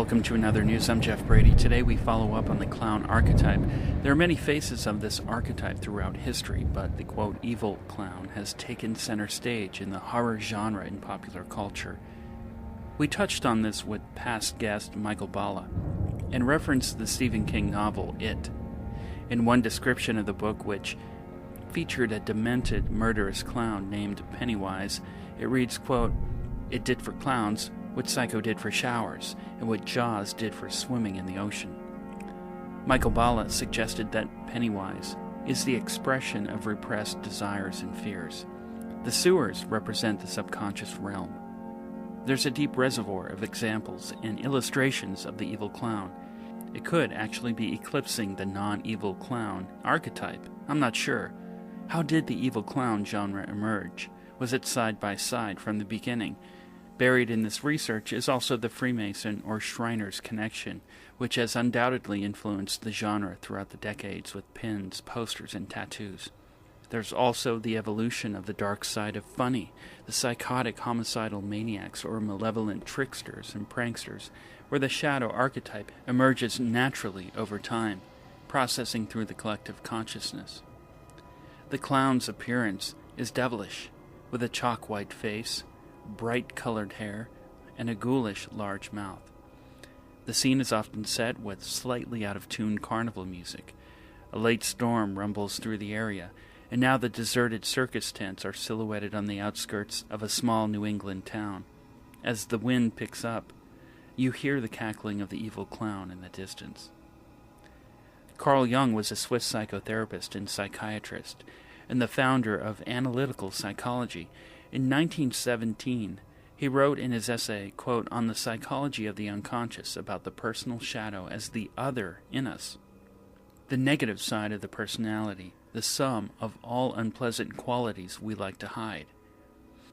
Welcome to another news. I'm Jeff Brady. Today we follow up on the clown archetype. There are many faces of this archetype throughout history, but the quote evil clown has taken center stage in the horror genre in popular culture. We touched on this with past guest Michael Bala and referenced the Stephen King novel It. In one description of the book, which featured a demented, murderous clown named Pennywise, it reads, quote, "It did for clowns what Psycho did for showers, and what Jaws did for swimming in the ocean." Michael Bala suggested that Pennywise is the expression of repressed desires and fears. The sewers represent the subconscious realm. There's a deep reservoir of examples and illustrations of the evil clown. It could actually be eclipsing the non-evil clown archetype. I'm not sure. How did the evil clown genre emerge? Was it side by side from the beginning? Buried in this research is also the freemason or Shriner's connection, which has undoubtedly influenced the genre throughout the decades with pins, posters, and tattoos. There's also the evolution of the dark side of funny, the psychotic homicidal maniacs or malevolent tricksters and pranksters, where the shadow archetype emerges naturally over time, processing through the collective consciousness. The clown's appearance is devilish, with a chalk-white face, bright-colored hair, and a ghoulish large mouth. The scene is often set with slightly out-of-tune carnival music. A late storm rumbles through the area, and now the deserted circus tents are silhouetted on the outskirts of a small New England town. As the wind picks up, you hear the cackling of the evil clown in the distance. Carl Jung was a Swiss psychotherapist and psychiatrist, and the founder of analytical psychology. In 1917, he wrote in his essay, quote, "On the psychology of the unconscious about the personal shadow as the other in us, the negative side of the personality, the sum of all unpleasant qualities we like to hide.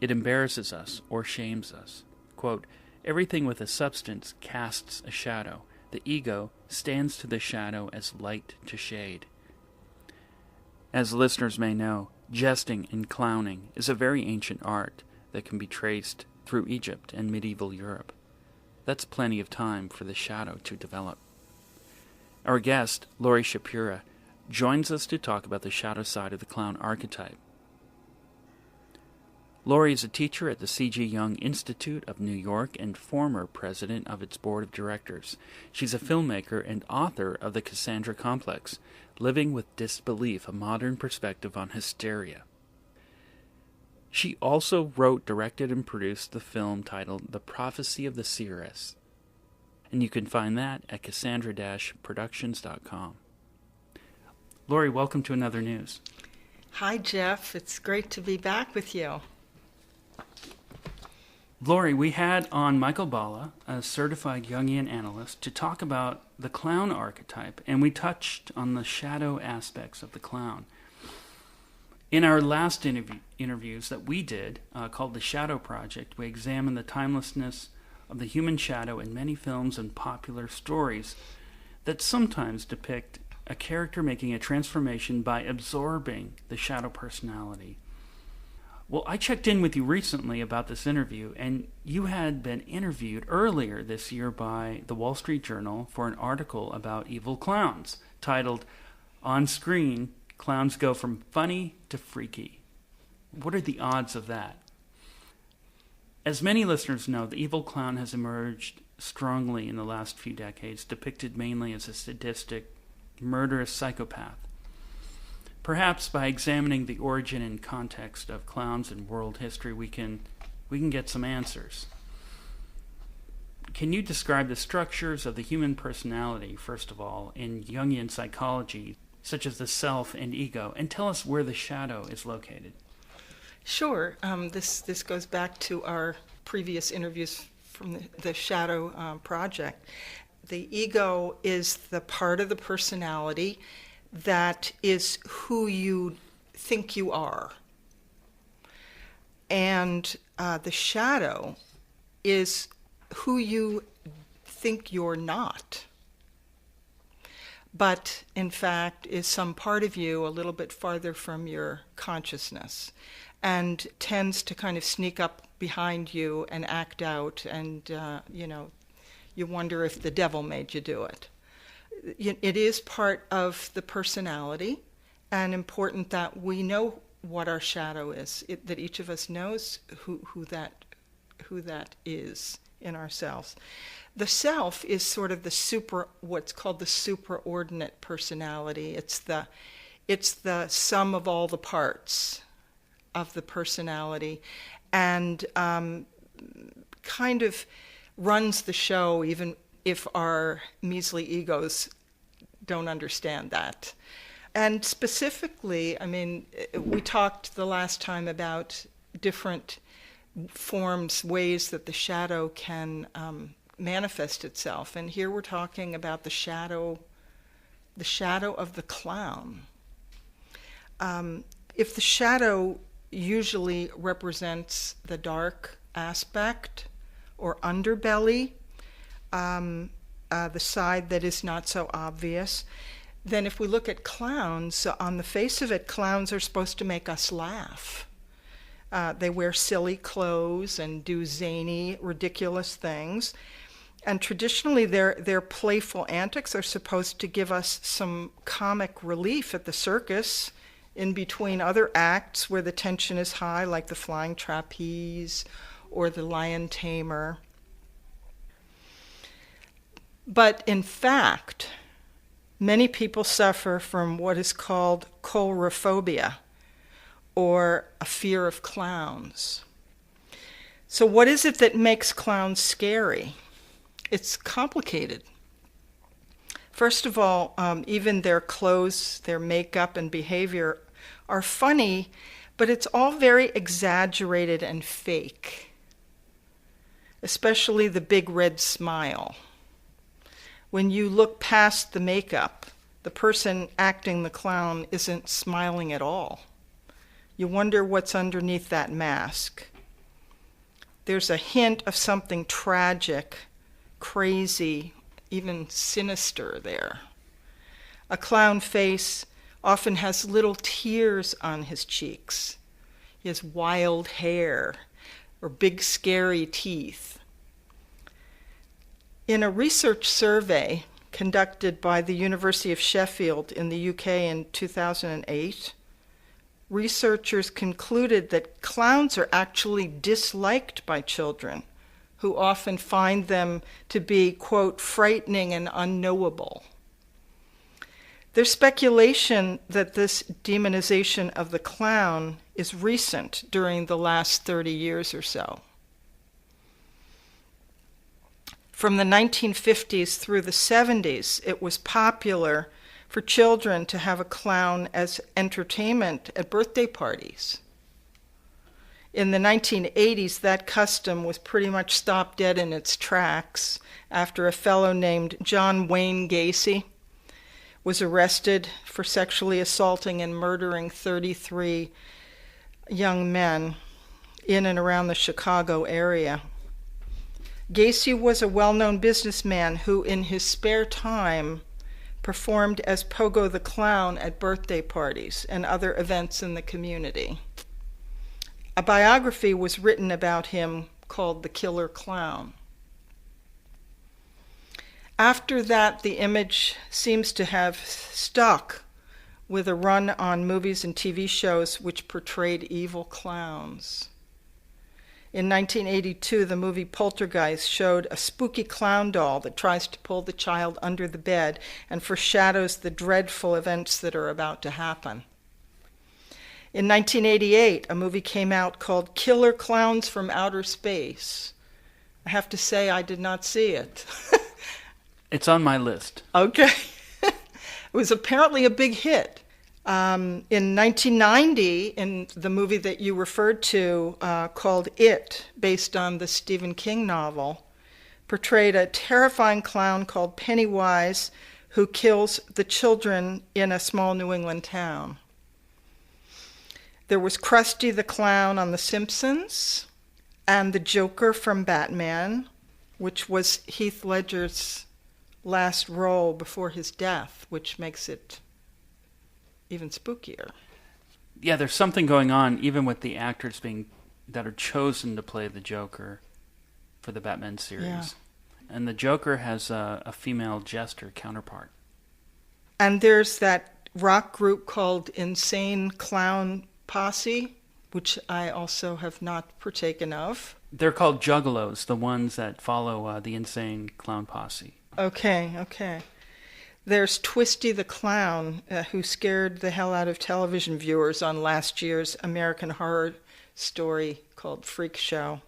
It embarrasses us or shames us. Quote, everything with a substance casts a shadow. The ego stands to the shadow as light to shade." As listeners may know, jesting and clowning is a very ancient art that can be traced through Egypt and medieval Europe. That's plenty of time for the shadow to develop. Our guest, Laurie Schapira, joins us to talk about the shadow side of the clown archetype. Laurie is a teacher at the C.G. Jung Institute of New York and former president of its board of directors. She's a filmmaker and author of The Cassandra Complex, Living with Disbelief, a Modern Perspective on Hysteria. She also wrote, directed, and produced the film titled The Prophecy of the Seeress, and you can find that at cassandra-productions.com. Laurie, welcome to Another News. Hi, Jeff. It's great to be back with you. Laurie, we had on Michael Bala, a certified Jungian analyst, to talk about the clown archetype, and we touched on the shadow aspects of the clown. In our last interviews that we did, called The Shadow Project, we examined the timelessness of the human shadow in many films and popular stories that sometimes depict a character making a transformation by absorbing the shadow personality. Well, I checked in with you recently about this interview, and you had been interviewed earlier this year by the Wall Street Journal for an article about evil clowns, titled, "On Screen, Clowns Go from Funny to Freaky." What are the odds of that? As many listeners know, the evil clown has emerged strongly in the last few decades, depicted mainly as a sadistic, murderous psychopath. Perhaps by examining the origin and context of clowns in world history, we can get some answers. Can you describe the structures of the human personality, first of all, in Jungian psychology, such as the self and ego, and tell us where the shadow is located? Sure. This goes back to our previous interviews from the Shadow Project. The ego is the part of the personality that is who you think you are. And the shadow is who you think you're not, but in fact is some part of you a little bit farther from your consciousness and tends to kind of sneak up behind you and act out and, you wonder if the devil made you do it. It is part of the personality, and important that we know what our shadow is, that each of us knows who that is in ourselves. The self is sort of what's called the supraordinate personality. It's the sum of all the parts of the personality, and kind of runs the show, even if our measly egos don't understand that. And specifically, I mean, we talked the last time about different forms, ways that the shadow can manifest itself. And here we're talking about the shadow of the clown. If the shadow usually represents the dark aspect or underbelly, the side that is not so obvious, then if we look at clowns, on the face of it, clowns are supposed to make us laugh. They wear silly clothes and do zany, ridiculous things. And traditionally, their playful antics are supposed to give us some comic relief at the circus, in between other acts where the tension is high, like the flying trapeze or the lion tamer. But in fact, many people suffer from what is called coulrophobia, or a fear of clowns. So what is it that makes clowns scary? It's complicated. First of all, even their clothes, their makeup and behavior are funny, but it's all very exaggerated and fake, especially the big red smile. When you look past the makeup, the person acting the clown isn't smiling at all. You wonder what's underneath that mask. There's a hint of something tragic, crazy, even sinister there. A clown face often has little tears on his cheeks. He has wild hair or big scary teeth. In a research survey conducted by the University of Sheffield in the UK in 2008, researchers concluded that clowns are actually disliked by children, who often find them to be, quote, frightening and unknowable. There's speculation that this demonization of the clown is recent, during the last 30 years or so. From the 1950s through the 70s, it was popular for children to have a clown as entertainment at birthday parties. In the 1980s, that custom was pretty much stopped dead in its tracks after a fellow named John Wayne Gacy was arrested for sexually assaulting and murdering 33 young men in and around the Chicago area. Gacy was a well-known businessman who, in his spare time, performed as Pogo the Clown at birthday parties and other events in the community. A biography was written about him called The Killer Clown. After that, the image seems to have stuck, with a run on movies and TV shows which portrayed evil clowns. In 1982, the movie Poltergeist showed a spooky clown doll that tries to pull the child under the bed and foreshadows the dreadful events that are about to happen. In 1988, a movie came out called Killer Clowns from Outer Space. I have to say, I did not see it. It's on my list. Okay. It was apparently a big hit. In 1990, in the movie that you referred to, called It, based on the Stephen King novel, portrayed a terrifying clown called Pennywise who kills the children in a small New England town. There was Krusty the Clown on The Simpsons, and the Joker from Batman, which was Heath Ledger's last role before his death, which makes it even spookier. Yeah, there's something going on, even with the actors that are chosen to play the Joker for the Batman series. Yeah. and the Joker has a female jester counterpart. And there's that rock group called Insane Clown Posse, which I also have not partaken of. They're called juggalos, the ones that follow the Insane Clown Posse. Okay. There's Twisty the Clown, who scared the hell out of television viewers on last year's American Horror Story called Freak Show.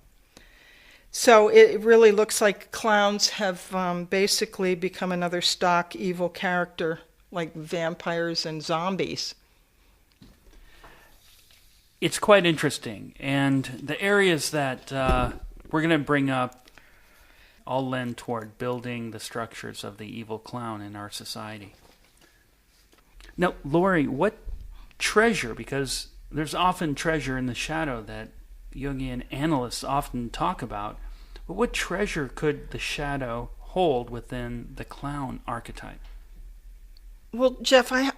So it really looks like clowns have basically become another stock evil character, like vampires and zombies. It's quite interesting, and the areas that we're going to bring up all lend toward building the structures of the evil clown in our society. Now, Laurie, what treasure, because there's often treasure in the shadow that Jungian analysts often talk about, but what treasure could the shadow hold within the clown archetype? Well, Jeff, I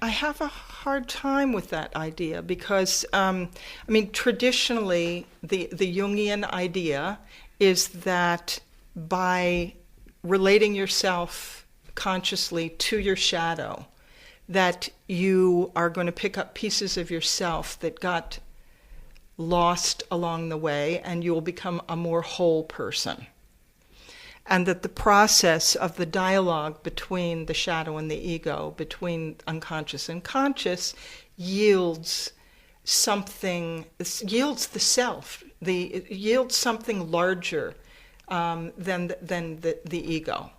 have a hard time with that idea because, traditionally, the Jungian idea is that by relating yourself consciously to your shadow, that you are going to pick up pieces of yourself that got lost along the way, and you will become a more whole person. And that the process of the dialogue between the shadow and the ego, between unconscious and conscious, yields something, yields the self, yields something larger than the ego.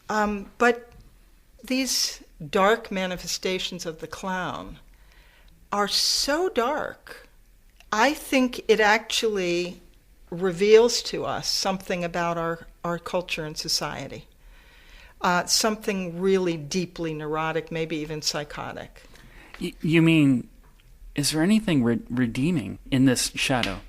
But these dark manifestations of the clown are so dark, I think it actually reveals to us something about our culture and society. Something really deeply neurotic, maybe even psychotic. You mean, is there anything redeeming in this shadow?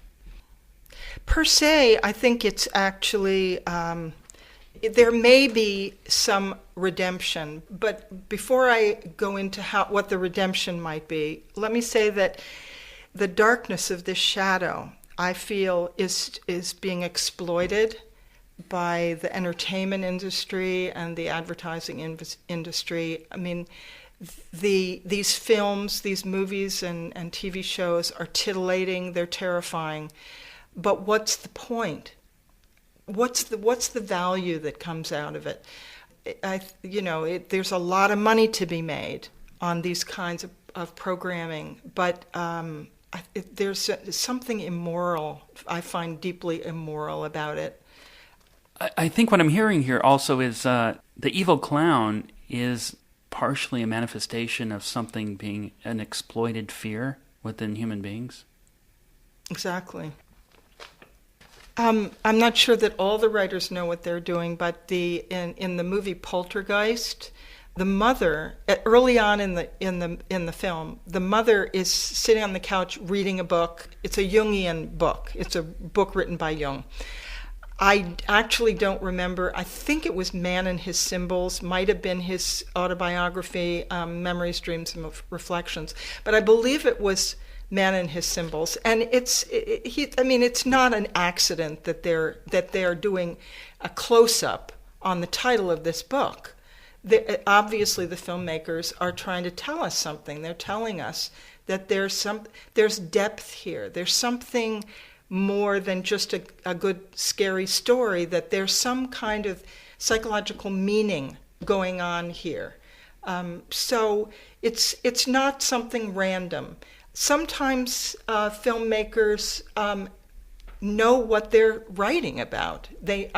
Per se, I think it's actually, there may be some redemption, but before I go into what the redemption might be, let me say that the darkness of this shadow, I feel, is being exploited by the entertainment industry and the advertising industry. I mean, these films, these movies and TV shows are titillating, they're terrifying. But what's the point? What's the value that comes out of it? There's a lot of money to be made on these kinds of programming, but there's something immoral, I find deeply immoral about it. I think what I'm hearing here also is the evil clown is partially a manifestation of something being an exploited fear within human beings. Exactly. I'm not sure that all the writers know what they're doing, but in the movie Poltergeist, the mother, early on in the film, the mother is sitting on the couch reading a book. It's a Jungian book. It's a book written by Jung. I actually don't remember. I think it was Man and His Symbols, might have been his autobiography, Memories, Dreams, and Reflections. But I believe it was Man and His Symbols. And it's not an accident that they're doing a close-up on the title of this book. Obviously, the filmmakers are trying to tell us something. They're telling us that there's depth here. There's something more than just a good, scary story, that there's some kind of psychological meaning going on here. So it's not something random. Sometimes filmmakers know what they're writing about. They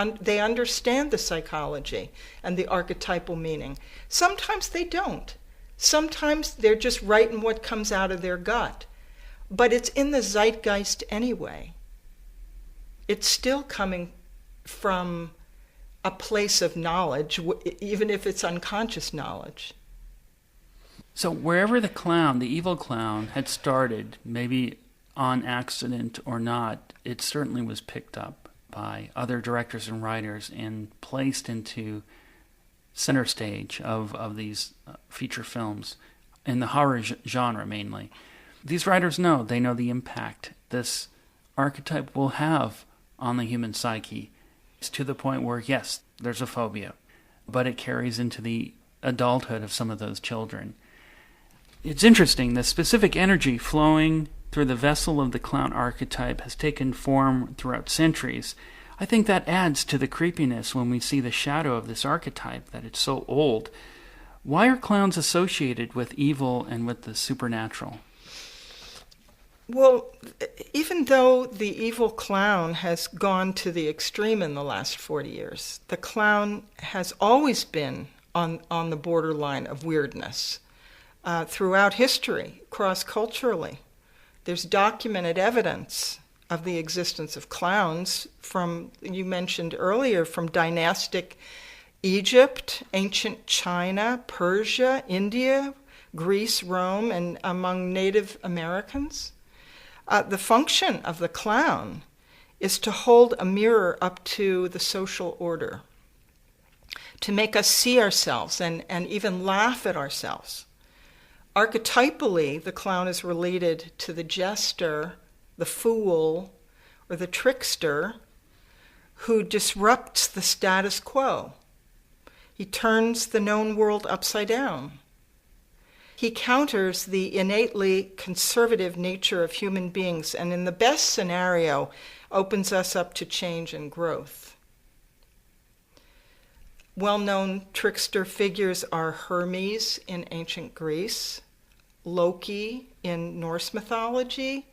understand the psychology and the archetypal meaning. Sometimes they don't. Sometimes they're just writing what comes out of their gut. But it's in the zeitgeist anyway. It's still coming from a place of knowledge, even if it's unconscious knowledge. So wherever the evil clown had started, maybe on accident or not, it certainly was picked up by other directors and writers and placed into center stage of these feature films in the horror genre mainly. These writers know the impact this archetype will have on the human psyche It's to the point where, yes, there's a phobia, but it carries into the adulthood of some of those children. It's interesting, the specific energy flowing through the vessel of the clown archetype has taken form throughout centuries. I think that adds to the creepiness when we see the shadow of this archetype, that it's so old. Why are clowns associated with evil and with the supernatural? Well, even though the evil clown has gone to the extreme in the last 40 years, the clown has always been on the borderline of weirdness throughout history, cross-culturally. There's documented evidence of the existence of clowns from, you mentioned earlier, from dynastic Egypt, ancient China, Persia, India, Greece, Rome, and among Native Americans. The function of the clown is to hold a mirror up to the social order, to make us see ourselves and even laugh at ourselves. Archetypally, the clown is related to the jester, the fool, or the trickster who disrupts the status quo. He turns the known world upside down. He counters the innately conservative nature of human beings and, in the best scenario, opens us up to change and growth. Well-known trickster figures are Hermes in ancient Greece, Loki in Norse mythology,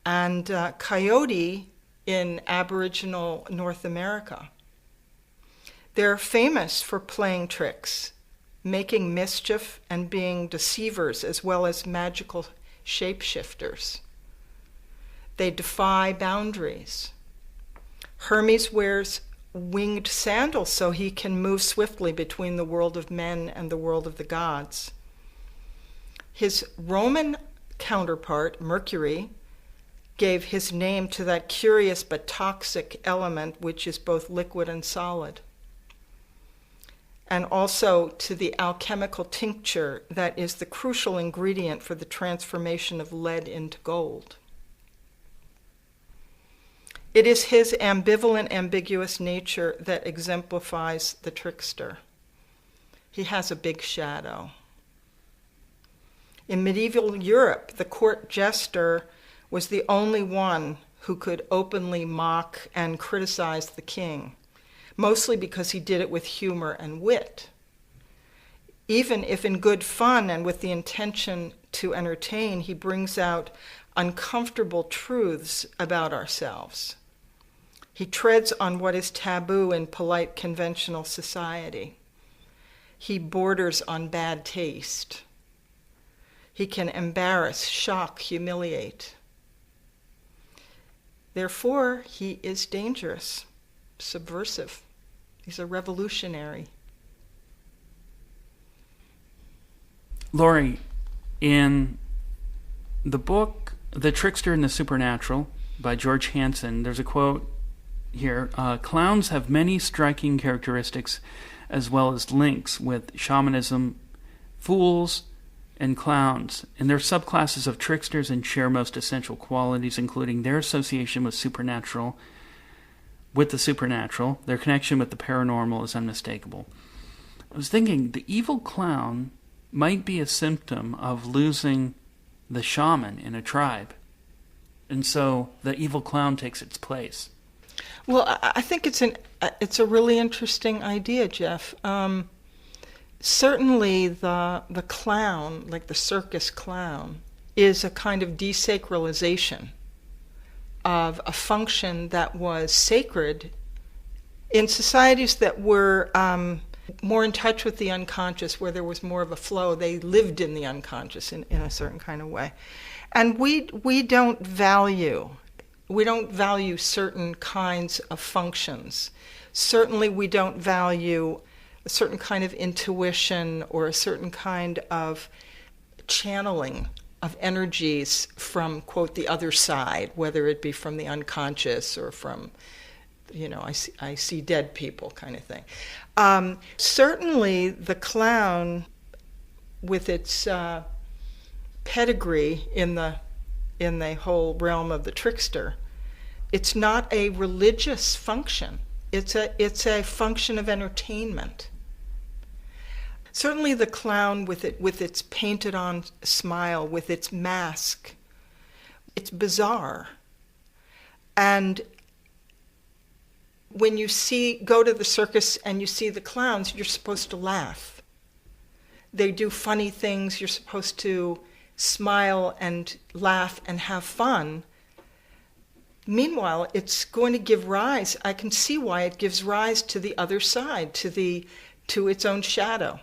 and Coyote in Aboriginal North America. They're famous for playing tricks, making mischief, and being deceivers, as well as magical shapeshifters. They defy boundaries. Hermes wears winged sandals so he can move swiftly between the world of men and the world of the gods. His Roman counterpart, Mercury, gave his name to that curious but toxic element which is both liquid and solid, and also to the alchemical tincture that is the crucial ingredient for the transformation of lead into gold. It is his ambivalent, ambiguous nature that exemplifies the trickster. He has a big shadow. In medieval Europe, the court jester was the only one who could openly mock and criticize the king, mostly because he did it with humor and wit. Even if in good fun and with the intention to entertain, he brings out uncomfortable truths about ourselves. He treads on what is taboo in polite, conventional society. He borders on bad taste. He can embarrass, shock, humiliate. Therefore, he is dangerous, subversive. He's a revolutionary. Laurie, in the book The Trickster and the Supernatural by George Hansen, there's a quote here, clowns have many striking characteristics as well as links with shamanism, fools, and clowns, and their subclasses of tricksters and share most essential qualities, including their association with the supernatural. Their connection with the paranormal is unmistakable. I was thinking the evil clown might be a symptom of losing the shaman in a tribe, and so the evil clown takes its place. Well, I think it's a really interesting idea, Jeff. Certainly the clown, like the circus clown, is a kind of desacralization of a function that was sacred in societies that were more in touch with the unconscious, where there was more of a flow. They lived in the unconscious in a certain kind of way. And we don't value certain kinds of functions. Certainly we don't value a certain kind of intuition or a certain kind of channeling of energies from, quote, the other side, whether it be from the unconscious or from, I see dead people kind of thing. Certainly the clown, with its pedigree in the whole realm of the trickster, it's not a religious function. It's a function of entertainment. Certainly the clown with its painted on smile, with its mask, it's bizarre. And when you go to the circus and you see the clowns, you're supposed to laugh. They do funny things, you're supposed to smile and laugh and have fun. Meanwhile, it's going to give rise, I can see why it gives rise to the other side, to its own shadow.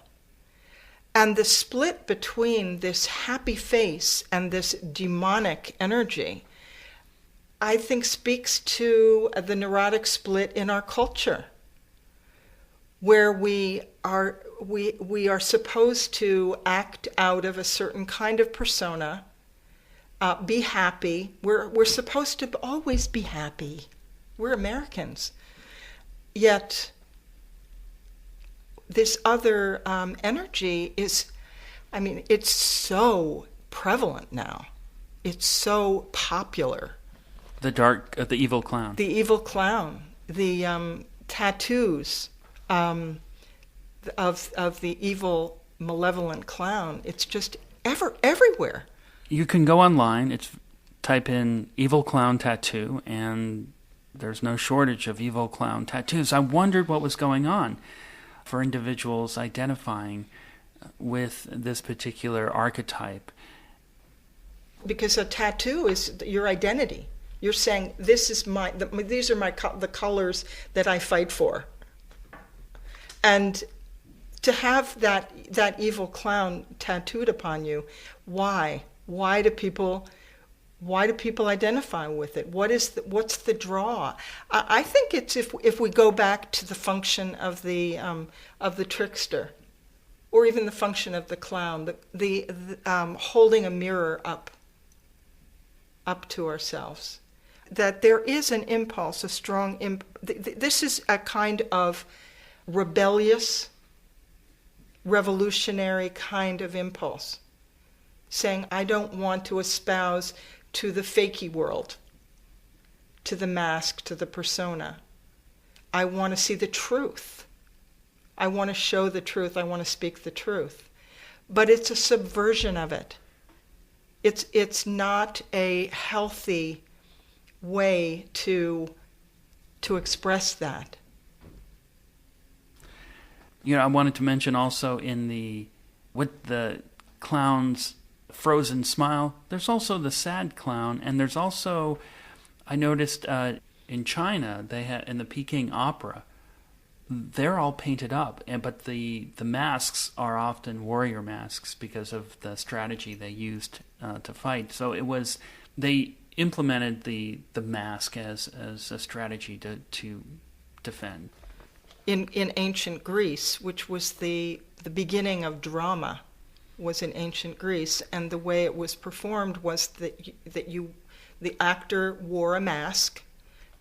And the split between this happy face and this demonic energy, I think, speaks to the neurotic split in our culture, where we are supposed to act out of a certain kind of persona, be happy. We're supposed to always be happy. We're Americans. Yet this other energy it's so prevalent now. It's so popular. The evil clown. The evil clown. The tattoos of the evil, malevolent clown. It's just everywhere. You can go online, type in evil clown tattoo, and there's no shortage of evil clown tattoos. I wondered what was going on for individuals identifying with this particular archetype. Because a tattoo is your identity. You're saying, these are the colors that I fight for. And to have that evil clown tattooed upon you, why? Why do people identify with it? What's the draw? I think it's if we go back to the function of the trickster, or even the function of the clown, the holding a mirror up to ourselves, that there is an impulse, a strong this is a kind of rebellious, revolutionary kind of impulse, saying, I don't want to espouse to the fakey world, to the mask, to the persona. I want to see the truth. I want to show the truth. I want to speak the truth. But it's a subversion of it. It's not a healthy way to express that. I wanted to mention also with the clown's frozen smile, there's also the sad clown, and there's also, I noticed in China, they had in the Peking opera, they're all painted up, but the masks are often warrior masks because of the strategy they used to fight. So they implemented the mask as a strategy to defend. In ancient Greece, which was the beginning of drama, was in ancient Greece, and the way it was performed was that the actor wore a mask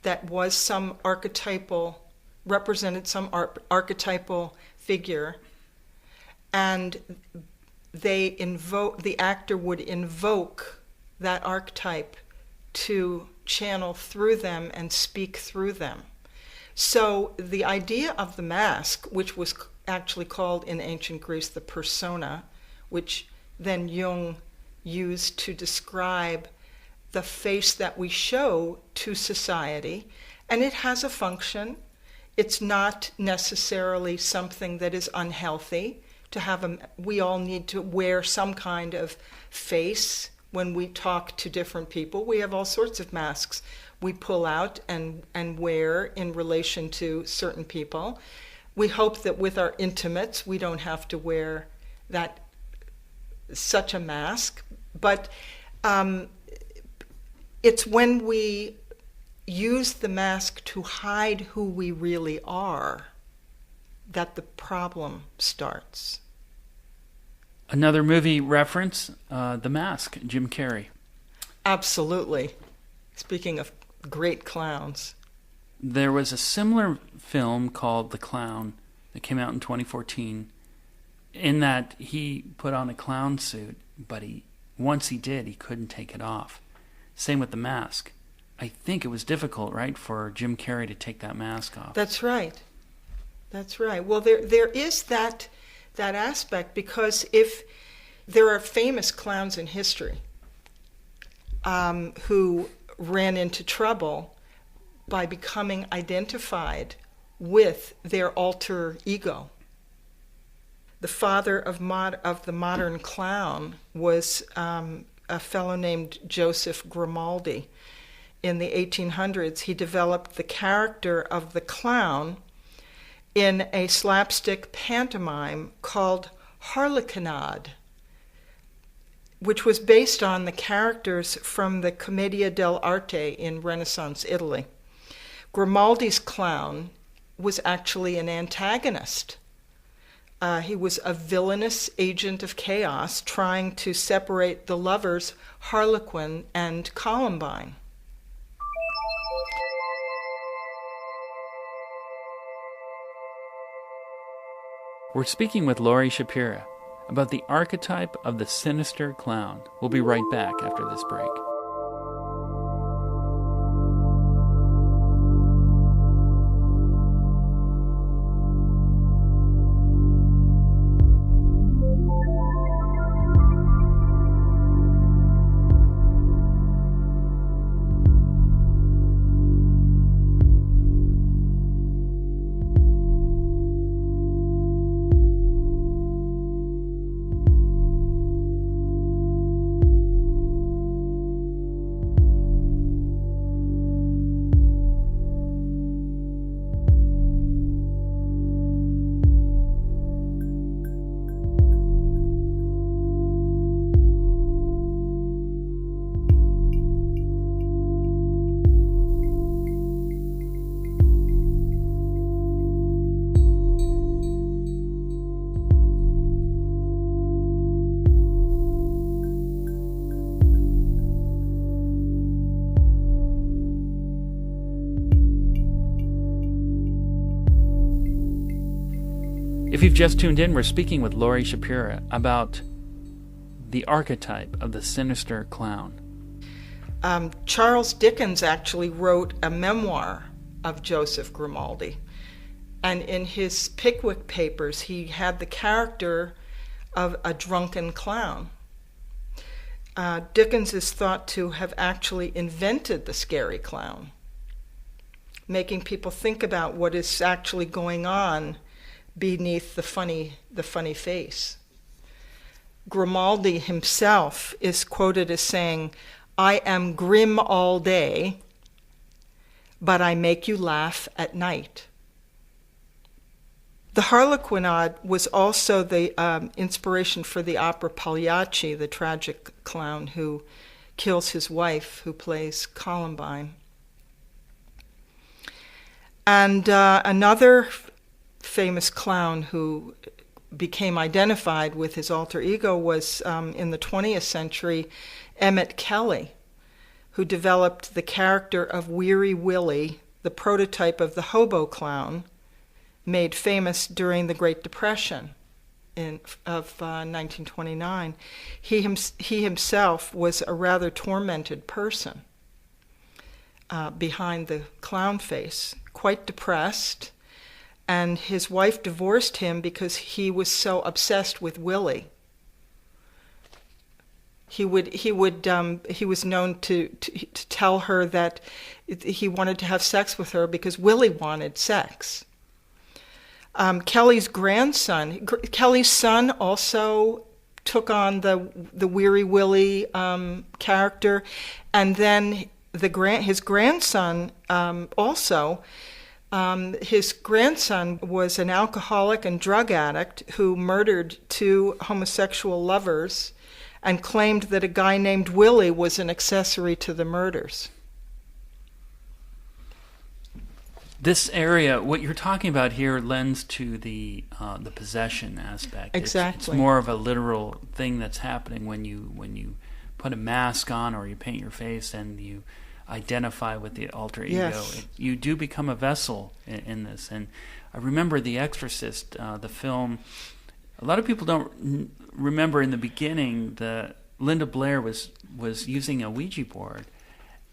that was represented some archetypal figure, and the actor would invoke that archetype to channel through them and speak through them. So the idea of the mask, which was actually called in ancient Greece the persona, which then Jung used to describe the face that we show to society, and it has a function. It's not necessarily something that is unhealthy to have. We all need to wear some kind of face when we talk to different people. We have all sorts of masks we pull out and wear in relation to certain people. We hope that with our intimates we don't have to wear such a mask, but it's when we use the mask to hide who we really are that the problem starts. Another movie reference, The Mask, Jim Carrey. Absolutely. Speaking of great clowns. There was a similar film called The Clown that came out in 2014, in that he put on a clown suit, but once he did, he couldn't take it off. Same with The Mask. I think it was difficult, right, for Jim Carrey to take that mask off. That's right. That's right. Well, there is that aspect, because if there are famous clowns in history who ran into trouble by becoming identified with their alter ego. The father of the modern clown was a fellow named Joseph Grimaldi. In the 1800s, he developed the character of the clown in a slapstick pantomime called Harlequinade, which was based on the characters from the Commedia dell'arte in Renaissance Italy. Grimaldi's clown was actually an antagonist. He was a villainous agent of chaos trying to separate the lovers Harlequin and Columbine. We're speaking with Laurie Schapira about the archetype of the sinister clown. We'll be right back after this break. If you've just tuned in, we're speaking with Laurie Schapira about the archetype of the sinister clown. Charles Dickens actually wrote a memoir of Joseph Grimaldi. And in his Pickwick Papers, he had the character of a drunken clown. Dickens is thought to have actually invented the scary clown, making people think about what is actually going on beneath the funny face. Grimaldi himself is quoted as saying, "I am grim all day, but I make you laugh at night." The Harlequinade was also the inspiration for the opera Pagliacci, the tragic clown who kills his wife, who plays Columbine. And another famous clown who became identified with his alter ego was, in the 20th century, Emmett Kelly, who developed the character of Weary Willie, the prototype of the hobo clown, made famous during the Great Depression of 1929. He himself was a rather tormented person behind the clown face, quite depressed, and his wife divorced him because he was so obsessed with Willie. He was known to tell her that he wanted to have sex with her because Willie wanted sex. Kelly's son also took on the Weary Willie character, and then his grandson also. His grandson was an alcoholic and drug addict who murdered two homosexual lovers and claimed that a guy named Willie was an accessory to the murders. This area, what you're talking about here, lends to the possession aspect. Exactly. It's more of a literal thing that's happening when you put a mask on or you paint your face and you identify with the alter ego. Yes. You do become a vessel in this. And I remember The Exorcist, the film. A lot of people don't remember in the beginning that Linda Blair was using a Ouija board,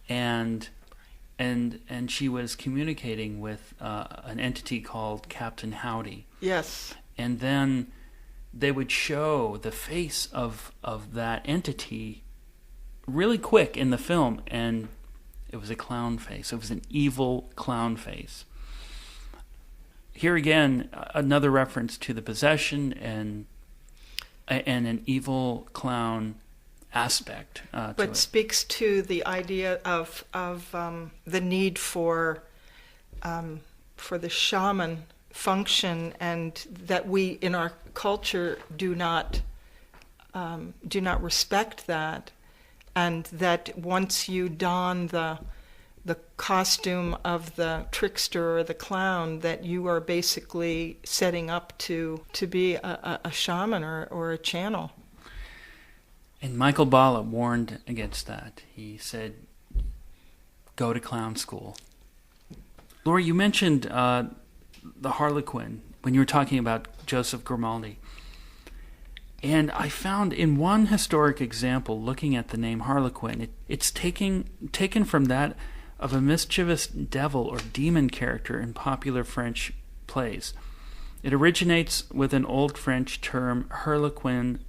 and and she was communicating with an entity called Captain Howdy. Yes. And then they would show the face of that entity really quick in the film, and it was a clown face. It was an evil clown face. Here again, another reference to the possession and an evil clown aspect to but it. Speaks to the idea of the need for the shaman function, and that we in our culture do not respect that, and that once you don the costume of the trickster or the clown, that you are basically setting up to be a shaman or a channel. And Michael Bala warned against that. He said, go to clown school. Laurie, you mentioned the Harlequin when you were talking about Joseph Grimaldi. And I found in one historic example, looking at the name Harlequin, it's taken from that of a mischievous devil or demon character in popular French plays. It originates with an Old French term Harlequin,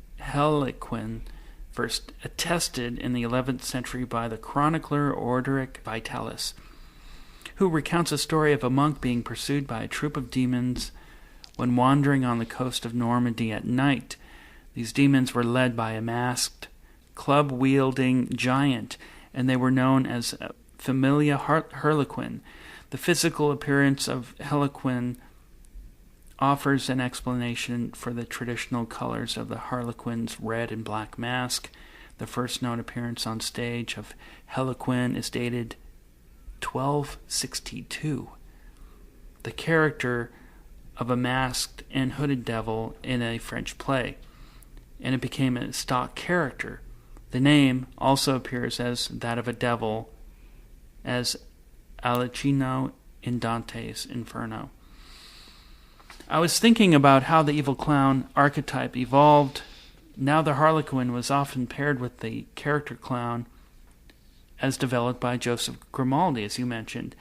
first attested in the 11th century by the chronicler Orderic Vitalis, who recounts a story of a monk being pursued by a troop of demons when wandering on the coast of Normandy at night. These demons were led by a masked, club-wielding giant, and they were known as Familia Harlequin. The physical appearance of Harlequin offers an explanation for the traditional colors of the Harlequin's red and black mask. The first known appearance on stage of Harlequin is dated 1262. The character of a masked and hooded devil in a French play, and it became a stock character. The name also appears as that of a devil, as Alicino in Dante's Inferno. I was thinking about how the evil clown archetype evolved. Now the Harlequin was often paired with the character clown as developed by Joseph Grimaldi, as you mentioned.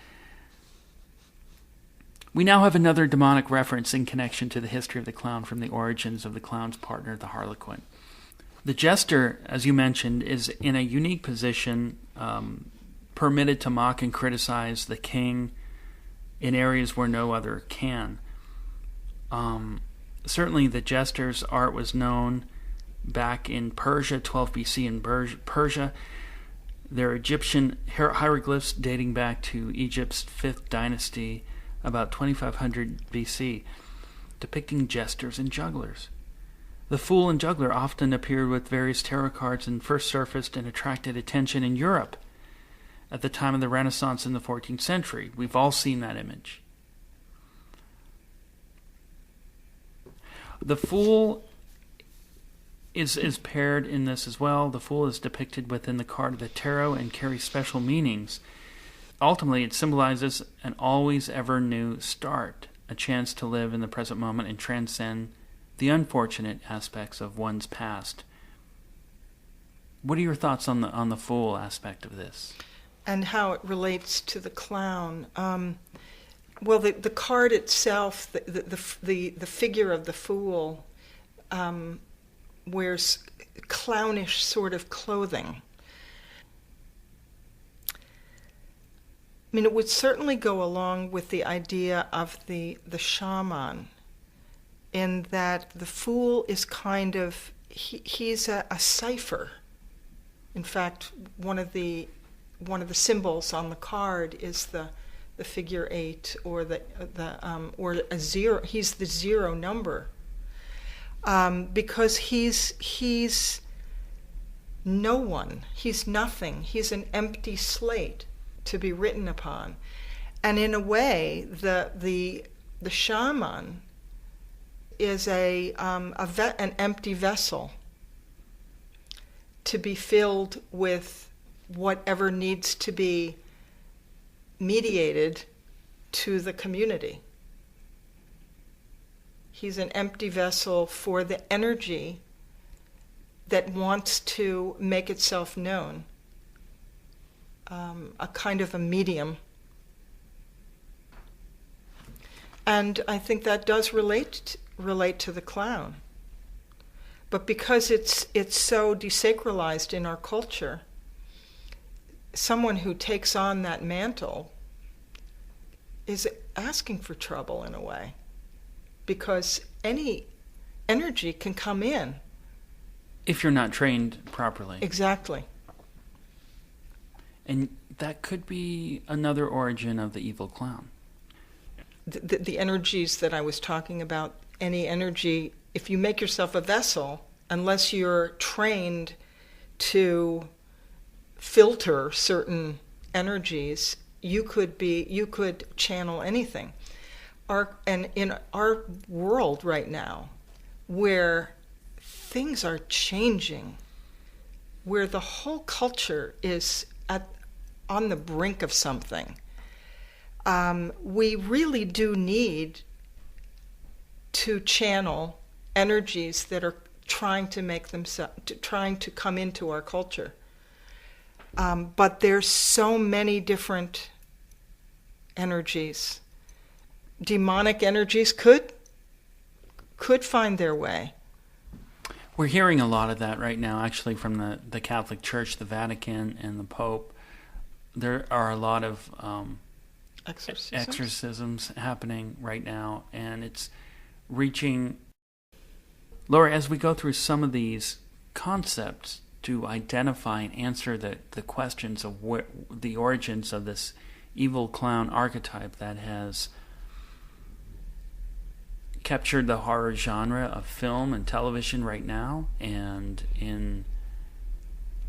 We now have another demonic reference in connection to the history of the clown from the origins of the clown's partner, the Harlequin. The jester, as you mentioned, is in a unique position, permitted to mock and criticize the king in areas where no other can. Certainly the jester's art was known back in Persia, 12 BC in Persia. There are Egyptian hieroglyphs dating back to Egypt's 5th dynasty, about 2500 BC, depicting jesters and jugglers. The fool and juggler often appeared with various tarot cards and first surfaced and attracted attention in Europe at the time of the Renaissance in the 14th century. We've all seen that image. The fool is paired in this as well. The fool is depicted within the card of the tarot and carries special meanings. Ultimately, it symbolizes an always ever new start, a chance to live in the present moment and transcend the unfortunate aspects of one's past. What are your thoughts on the fool aspect of this? And how it relates to the clown. Well, the card itself, the figure of the fool, wears clownish sort of clothing. I mean, it would certainly go along with the idea of the shaman, in that the fool is kind of, he's a cipher. In fact, one of the symbols on the card is the figure 8, or or a 0. He's the 0 number, because he's no one. He's nothing. He's an empty slate to be written upon, and in a way, the shaman is an empty vessel to be filled with whatever needs to be mediated to the community. He's an empty vessel for the energy that wants to make itself known. a kind of a medium. And I think that does relate to the clown. But because it's so desacralized in our culture, someone who takes on that mantle is asking for trouble in a way, because any energy can come in. If you're not trained properly. Exactly. And that could be another origin of the evil clown. The energies that I was talking about, any energy, if you make yourself a vessel, unless you're trained to filter certain energies, you could channel anything. And in our world right now, where things are changing, where the whole culture is on the brink of something, we really do need to channel energies that are trying to come into our culture. But there's so many different energies. Demonic energies could find their way. We're hearing a lot of that right now, actually, from the Catholic Church, the Vatican, and the Pope. There are a lot of exorcisms happening right now, and it's reaching... Laurie, as we go through some of these concepts to identify and answer the questions of the origins of this evil clown archetype that has captured the horror genre of film and television right now, and in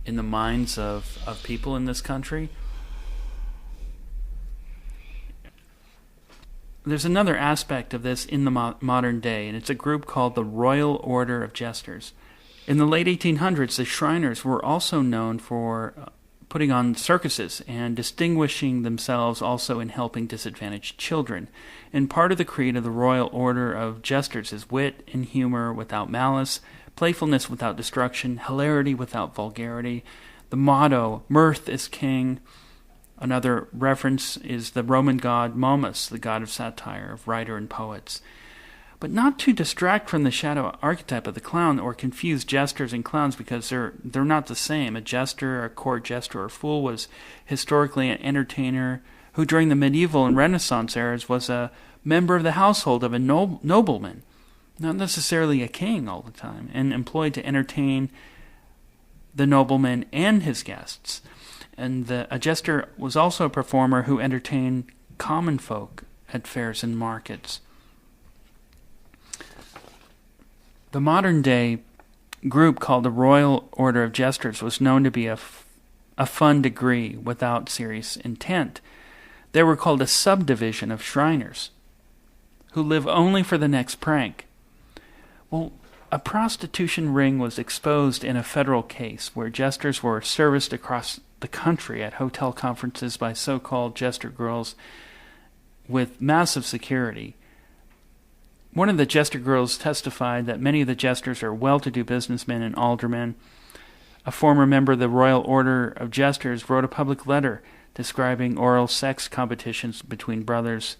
the minds of people in this country, there's another aspect of this in the modern day, and it's a group called the Royal Order of Jesters. In the late 1800s, the Shriners were also known for putting on circuses and distinguishing themselves also in helping disadvantaged children. And part of the creed of the Royal Order of Jesters is wit and humor without malice, playfulness without destruction, hilarity without vulgarity. The motto, mirth is king. Another reference is the Roman god Momus, the god of satire, of writer and poets. But not to distract from the shadow archetype of the clown or confuse jesters and clowns, because they're not the same. A jester, a court jester, or fool was historically an entertainer who during the medieval and Renaissance eras was a member of the household of a nobleman, not necessarily a king all the time, and employed to entertain the nobleman and his guests. And a jester was also a performer who entertained common folk at fairs and markets. The modern-day group called the Royal Order of Jesters was known to be a fun degree without serious intent. They were called a subdivision of Shriners, who live only for the next prank. Well, a prostitution ring was exposed in a federal case where jesters were serviced across the country at hotel conferences by so-called jester girls with massive security. One of the jester girls testified that many of the jesters are well-to-do businessmen and aldermen. A former member of the Royal Order of Jesters wrote a public letter describing oral sex competitions between brothers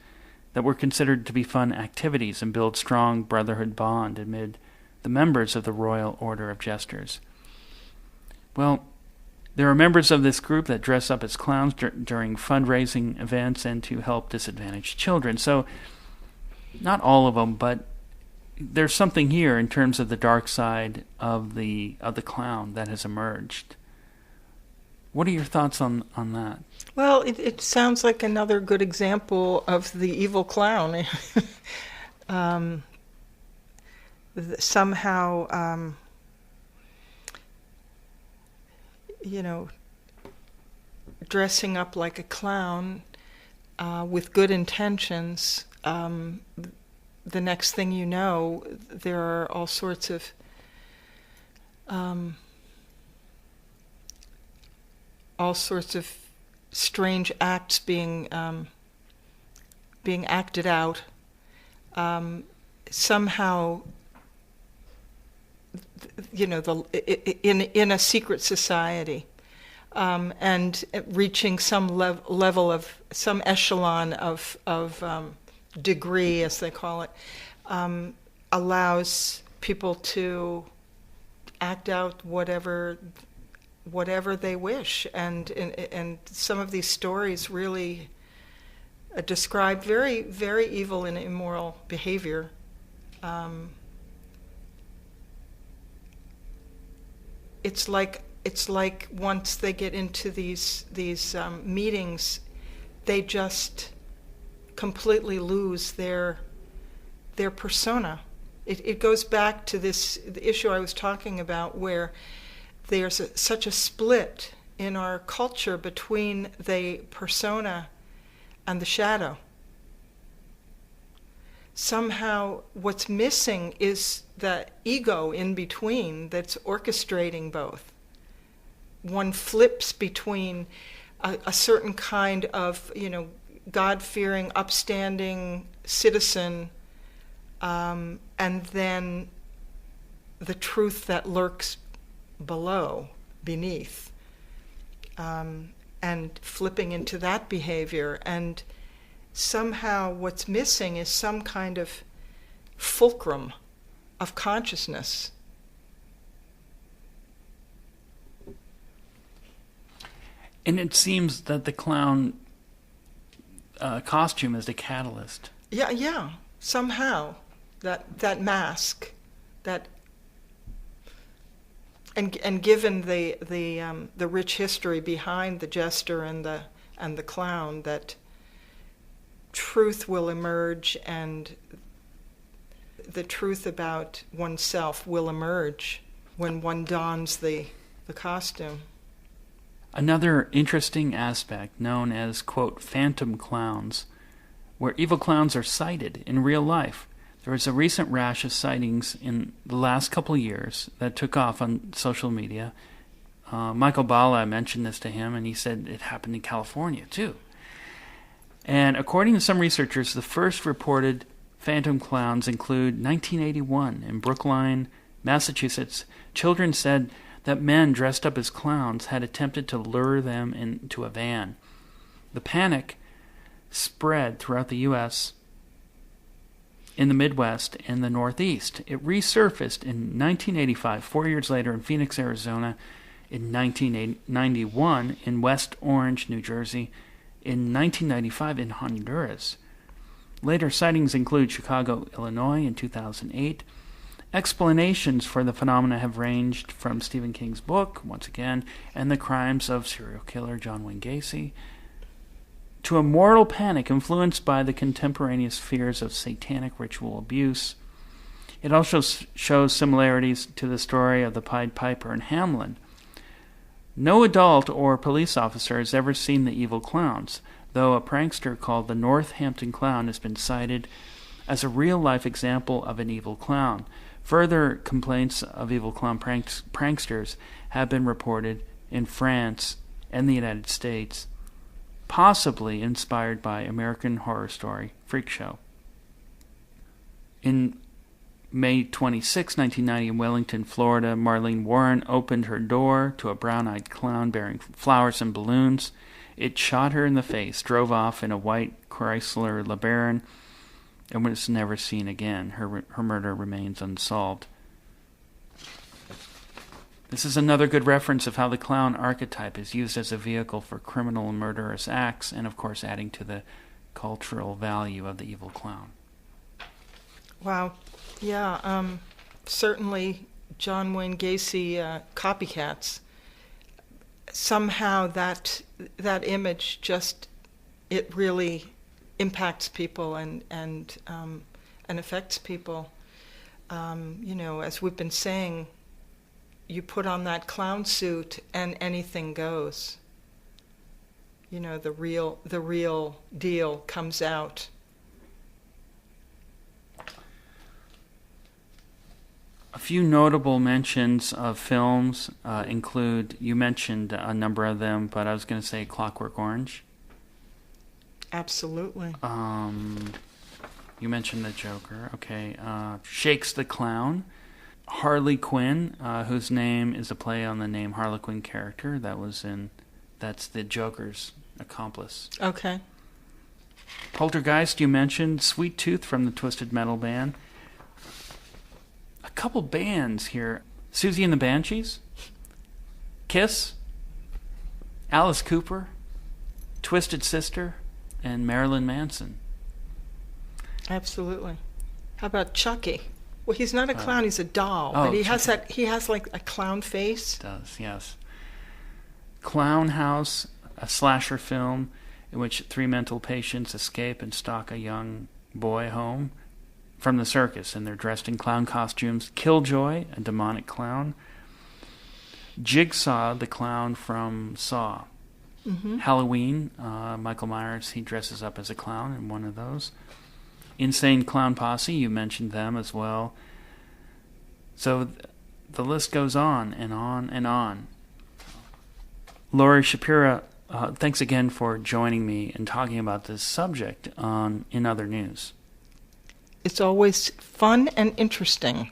that were considered to be fun activities and build strong brotherhood bond amid the members of the Royal Order of Jesters. Well, there are members of this group that dress up as clowns during fundraising events and to help disadvantaged children. So, not all of them, but there's something here in terms of the dark side of the clown that has emerged. What are your thoughts on that? Well, it sounds like another good example of the evil clown. Somehow, dressing up like a clown with good intentions, the next thing you know, there are all sorts of strange acts being acted out. Somehow, in a secret society. and reaching some level of, some echelon of degree, as they call it, allows people to act out whatever they wish. And some of these stories really describe very, very evil and immoral behavior. It's like once they get into these meetings, they just completely lose their persona. It goes back to the issue I was talking about, where there's such a split in our culture between the persona and the shadow. Somehow what's missing is the ego in between that's orchestrating both. One flips between a certain kind of, God-fearing, upstanding citizen, and then the truth that lurks beneath, and flipping into that behavior. And somehow what's missing is some kind of fulcrum of consciousness. And it seems that the clown costume is the catalyst. Yeah. Somehow that mask, and given the rich history behind the jester and the clown, that truth will emerge, and the truth about oneself will emerge when one dons the costume. Another interesting aspect, known as, quote, phantom clowns, where evil clowns are sighted in real life. There was a recent rash of sightings in the last couple of years that took off on social media. Michael Bala mentioned this to him, and he said it happened in California, too. And according to some researchers, the first reported phantom clowns include 1981 in Brookline, Massachusetts. Children said that men dressed up as clowns had attempted to lure them into a van. The panic spread throughout the U.S., in the Midwest, and the Northeast. It resurfaced in 1985, 4 years later in Phoenix, Arizona, in 1991 in West Orange, New Jersey, in 1995 in Honduras. Later sightings include Chicago, Illinois in 2008. Explanations for the phenomena have ranged from Stephen King's book, once again, and the crimes of serial killer John Wayne Gacy, to a mortal panic influenced by the contemporaneous fears of satanic ritual abuse. It also shows similarities to the story of the Pied Piper in Hamlin. No adult or police officer has ever seen the evil clowns, though a prankster called the Northampton Clown has been cited as a real-life example of an evil clown. Further complaints of evil clown pranksters have been reported in France and the United States, possibly inspired by American Horror Story Freak Show. In May 26, 1990, in Wellington, Florida, Marlene Warren opened her door to a brown-eyed clown bearing flowers and balloons. It shot her in the face, drove off in a white Chrysler LeBaron, and was never seen again. Her murder remains unsolved. This is another good reference of how the clown archetype is used as a vehicle for criminal and murderous acts, and of course adding to the cultural value of the evil clown. Wow. Yeah, certainly John Wayne Gacy copycats. Somehow that image just, it really impacts people and affects people. As we've been saying, you put on that clown suit and anything goes. The real deal comes out. A few notable mentions of films include, you mentioned a number of them, but I was going to say Clockwork Orange. Absolutely. You mentioned the Joker. Okay. Shakes the Clown. Harley Quinn, whose name is a play on the name Harlequin character that's the Joker's accomplice. Okay. Poltergeist, you mentioned. Sweet Tooth from the Twisted Metal Band. A couple bands here. Susie and the Banshees, Kiss, Alice Cooper, Twisted Sister, and Marilyn Manson. Absolutely. How about Chucky? Well, he's not a clown; he's a doll, but he has Chucky. he has like a clown face. Does, yes. Clown House, a slasher film in which 3 mental patients escape and stalk a young boy home from the circus, and they're dressed in clown costumes. Killjoy, a demonic clown. Jigsaw, the clown from Saw. Mm-hmm. Halloween, Michael Myers, he dresses up as a clown in one of those. Insane Clown Posse, you mentioned them as well. So the list goes on and on and on. Laurie Schapira, thanks again for joining me and talking about this subject on In Other News. It's always fun and interesting.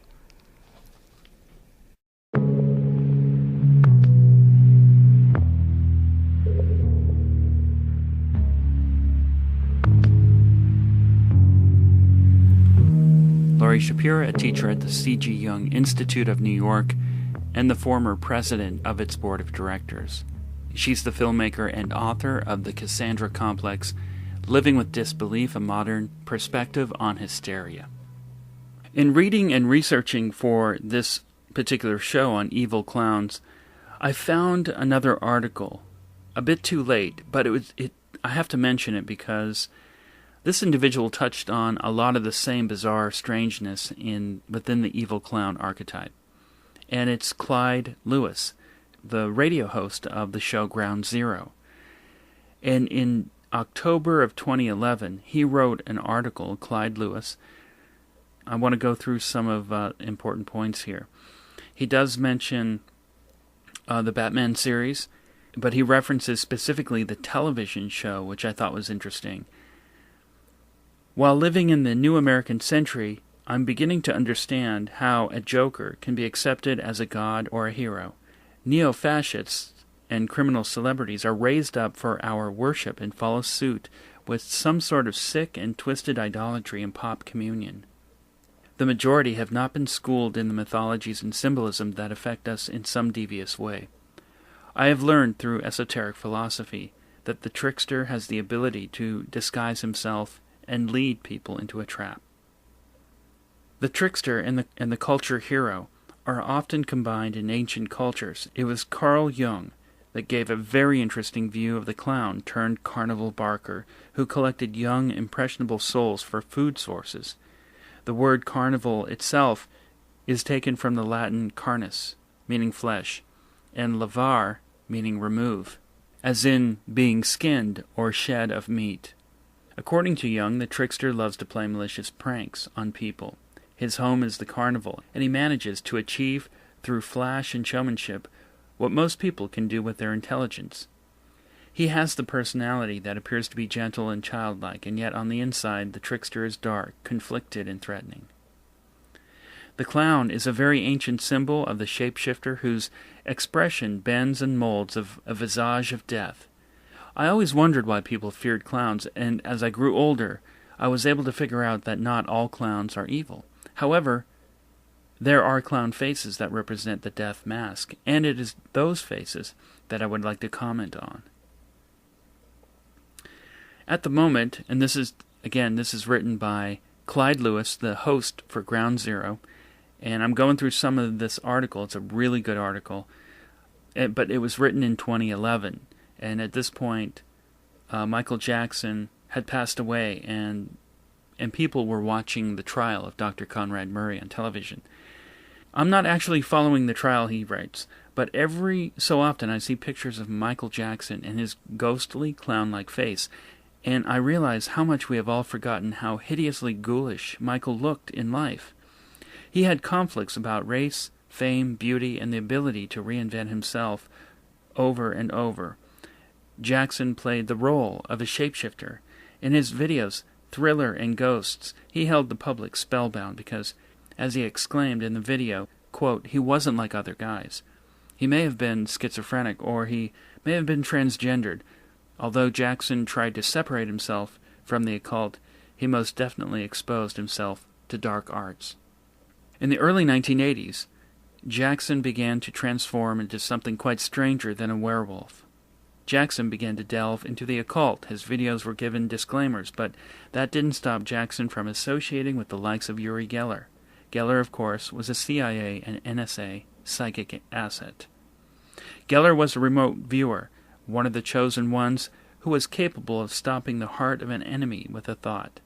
Laurie Schapira, a teacher at the C.G. Jung Institute of New York and the former president of its board of directors. She's the filmmaker and author of the Cassandra Complex, Living with Disbelief, a Modern Perspective on Hysteria. In reading and researching for this particular show on evil clowns, I found another article, a bit too late, but I have to mention it because this individual touched on a lot of the same bizarre strangeness within the evil clown archetype. And it's Clyde Lewis, the radio host of the show Ground Zero. And in October of 2011, he wrote an article, Clyde Lewis. I want to go through some of important points here. He does mention the Batman series, but he references specifically the television show, which I thought was interesting. While living in the new American century, I'm beginning to understand how a joker can be accepted as a god or a hero. Neo-fascists and criminal celebrities are raised up for our worship and follow suit with some sort of sick and twisted idolatry and pop communion. The majority have not been schooled in the mythologies and symbolism that affect us in some devious way. I have learned through esoteric philosophy that the trickster has the ability to disguise himself and lead people into a trap. The trickster and the culture hero are often combined in ancient cultures. It was Carl Jung that gave a very interesting view of the clown turned carnival barker who collected young, impressionable souls for food sources. The word carnival itself is taken from the Latin carnis, meaning flesh, and lavar, meaning remove, as in being skinned or shed of meat. According to Jung, the trickster loves to play malicious pranks on people. His home is the carnival, and he manages to achieve, through flash and showmanship, what most people can do with their intelligence. He has the personality that appears to be gentle and childlike, and yet on the inside the trickster is dark, conflicted, and threatening. The clown is a very ancient symbol of the shapeshifter whose expression bends and molds of a visage of death. I always wondered why people feared clowns, and as I grew older, I was able to figure out that not all clowns are evil. However, there are clown faces that represent the death mask, and it is those faces that I would like to comment on. At the moment, and this is written by Clyde Lewis, the host for Ground Zero, and I'm going through some of this article. It's a really good article, but it was written in 2011. And at this point, Michael Jackson had passed away, and people were watching the trial of Dr. Conrad Murray on television. I'm not actually following the trial, he writes, but every so often I see pictures of Michael Jackson and his ghostly, clown-like face, and I realize how much we have all forgotten how hideously ghoulish Michael looked in life. He had conflicts about race, fame, beauty, and the ability to reinvent himself over and over. Jackson played the role of a shapeshifter. In his videos, Thriller and Ghosts, he held the public spellbound because, as he exclaimed in the video, quote, he wasn't like other guys. He may have been schizophrenic, or he may have been transgendered. Although Jackson tried to separate himself from the occult, he most definitely exposed himself to dark arts. In the early 1980s, Jackson began to transform into something quite stranger than a werewolf. Jackson began to delve into the occult. His videos were given disclaimers, but that didn't stop Jackson from associating with the likes of Uri Geller. Geller, of course, was a CIA and NSA psychic asset. Geller was a remote viewer, one of the chosen ones who was capable of stopping the heart of an enemy with a thought.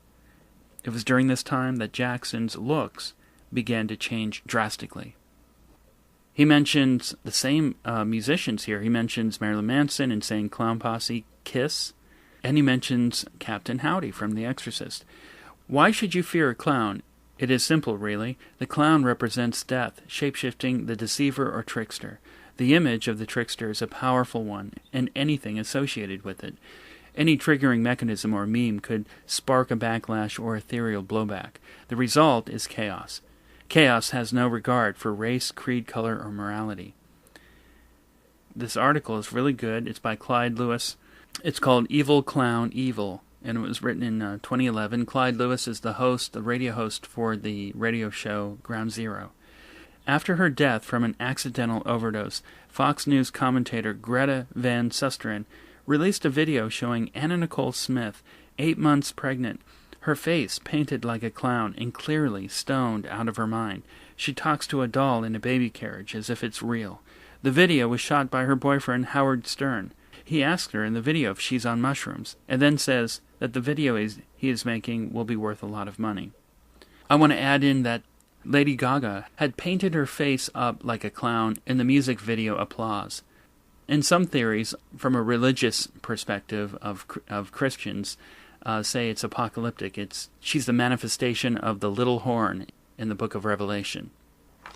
It was during this time that Jackson's looks began to change drastically. He mentions the same musicians here. He mentions Marilyn Manson, Insane Clown Posse, Kiss, and he mentions Captain Howdy from The Exorcist. Why should you fear a clown? It is simple, really. The clown represents death, shape-shifting, the deceiver or trickster. The image of the trickster is a powerful one, and anything associated with it. Any triggering mechanism or meme could spark a backlash or ethereal blowback. The result is chaos. Chaos has no regard for race, creed, color, or morality. This article is really good. It's by Clyde Lewis. It's called Evil Clown Evil, and it was written in 2011. Clyde Lewis is the host, the radio host for the radio show Ground Zero. After her death from an accidental overdose, Fox News commentator Greta Van Susteren released a video showing Anna Nicole Smith, 8 months pregnant, her face painted like a clown and clearly stoned out of her mind. She talks to a doll in a baby carriage as if it's real. The video was shot by her boyfriend Howard Stern. He asked her in the video if she's on mushrooms, and then says that the video he is making will be worth a lot of money. I want to add in that Lady Gaga had painted her face up like a clown in the music video Applause. In some theories, from a religious perspective of Christians, say it's apocalyptic. She's the manifestation of the little horn in the book of Revelation.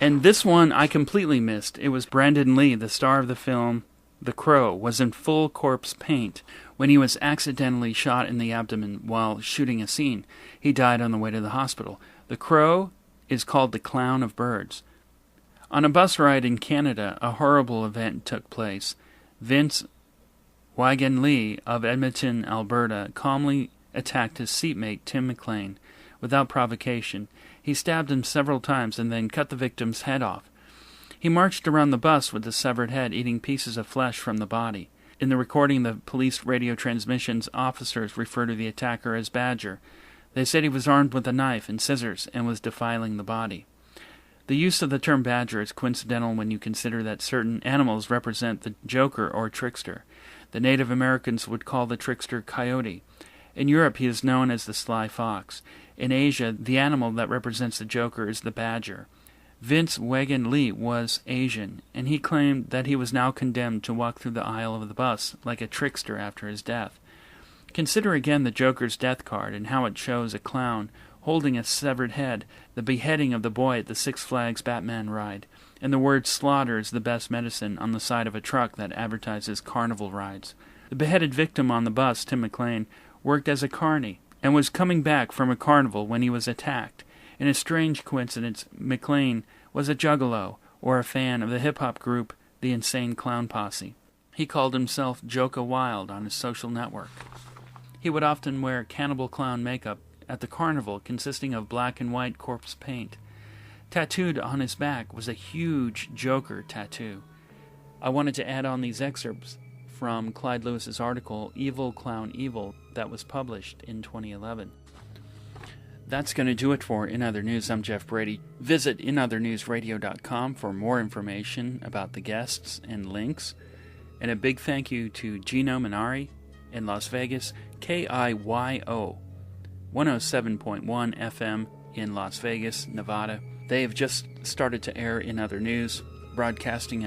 And this one I completely missed. It was Brandon Lee, the star of the film The Crow, was in full corpse paint when he was accidentally shot in the abdomen while shooting a scene. He died on the way to the hospital. The Crow is called the Clown of Birds. On a bus ride in Canada, a horrible event took place. Vince Wagon Lee of Edmonton, Alberta, calmly attacked his seatmate Tim McLean without provocation. He stabbed him several times and then cut the victim's head off. He marched around the bus with the severed head, eating pieces of flesh from the body. In the recording of the police radio transmissions, officers refer to the attacker as Badger. They said he was armed with a knife and scissors and was defiling the body. The use of the term badger is coincidental when you consider that certain animals represent the joker or trickster. The Native Americans would call the trickster coyote. In Europe, he is known as the sly fox. In Asia, the animal that represents the joker is the badger. Vince Wagon Lee was Asian, and he claimed that he was now condemned to walk through the aisle of the bus like a trickster after his death. Consider again the Joker's death card and how it shows a clown holding a severed head, the beheading of the boy at the Six Flags Batman ride, and the word slaughter is the best medicine on the side of a truck that advertises carnival rides. The beheaded victim on the bus, Tim McLean, worked as a carny and was coming back from a carnival when he was attacked. In a strange coincidence, McLean was a juggalo or a fan of the hip-hop group the Insane Clown Posse. He called himself Joka Wild on his social network. He would often wear cannibal clown makeup at the carnival consisting of black and white corpse paint. Tattooed on his back was a huge Joker tattoo. I wanted to add on these excerpts from Clyde Lewis's article, Evil Clown Evil, that was published in 2011. That's going to do it for In Other News. I'm Jeff Brady. Visit inothernewsradio.com for more information about the guests and links. And a big thank you to Gino Minari in Las Vegas, KIYO 107.1 FM in Las Vegas, Nevada. They have just started to air In Other News, broadcasting